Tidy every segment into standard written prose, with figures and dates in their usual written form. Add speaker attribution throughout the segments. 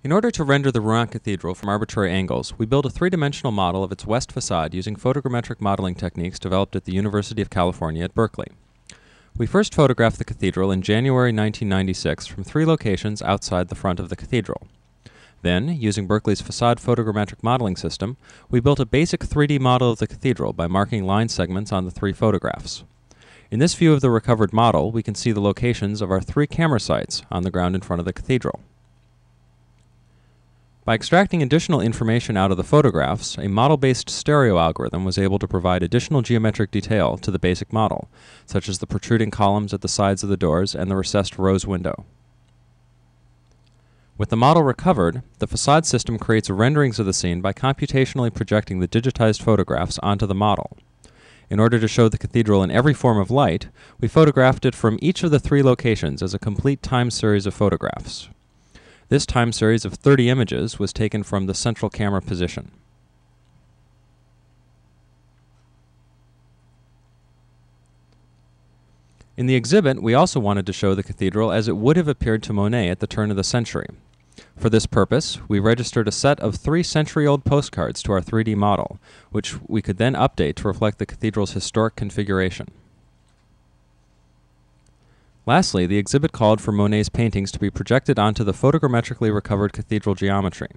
Speaker 1: In order to render the Rouen Cathedral from arbitrary angles, we built a three-dimensional model of its west facade using photogrammetric modeling techniques developed at the University of California at Berkeley. We first photographed the cathedral in January 1996 from three locations outside the front of the cathedral. Then, using Berkeley's facade photogrammetric modeling system, we built a basic 3D model of the cathedral by marking line segments on the three photographs. In this view of the recovered model, we can see the locations of our three camera sites on the ground in front of the cathedral. By extracting additional information out of the photographs, a model-based stereo algorithm was able to provide additional geometric detail to the basic model, such as the protruding columns at the sides of the doors and the recessed rose window. With the model recovered, the facade system creates renderings of the scene by computationally projecting the digitized photographs onto the model. In order to show the cathedral in every form of light, we photographed it from each of the three locations as a complete time series of photographs. This time series of 30 images was taken from the central camera position. In the exhibit, we also wanted to show the cathedral as it would have appeared to Monet at the turn of the century. For this purpose, we registered a set of 3 century-old postcards to our 3D model, which we could then update to reflect the cathedral's historic configuration. Lastly, the exhibit called for Monet's paintings to be projected onto the photogrammetrically recovered cathedral geometry.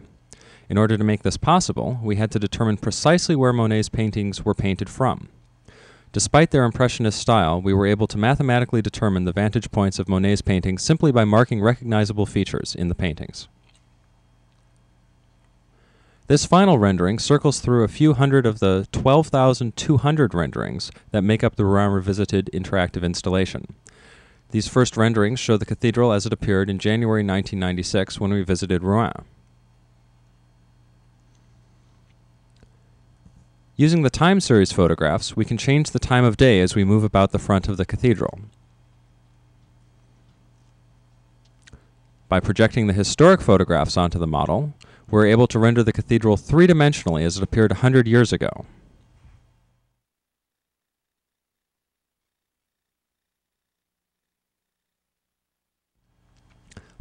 Speaker 1: In order to make this possible, we had to determine precisely where Monet's paintings were painted from. Despite their impressionist style, we were able to mathematically determine the vantage points of Monet's paintings simply by marking recognizable features in the paintings. This final rendering circles through a few hundred of the 12,200 renderings that make up the Rouen Revisited interactive installation. These first renderings show the cathedral as it appeared in January 1996 when we visited Rouen. Using the time series photographs, we can change the time of day as we move about the front of the cathedral. By projecting the historic photographs onto the model, we're able to render the cathedral three-dimensionally as it appeared 100 years ago.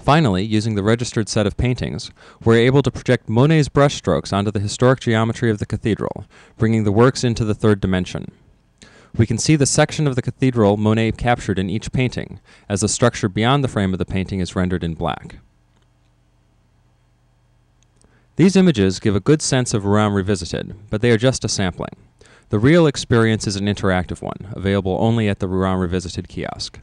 Speaker 1: Finally, using the registered set of paintings, we're able to project Monet's brushstrokes onto the historic geometry of the cathedral, bringing the works into the third dimension. We can see the section of the cathedral Monet captured in each painting, as the structure beyond the frame of the painting is rendered in black. These images give a good sense of Rouen Revisited, but they are just a sampling. The real experience is an interactive one, available only at the Rouen Revisited kiosk.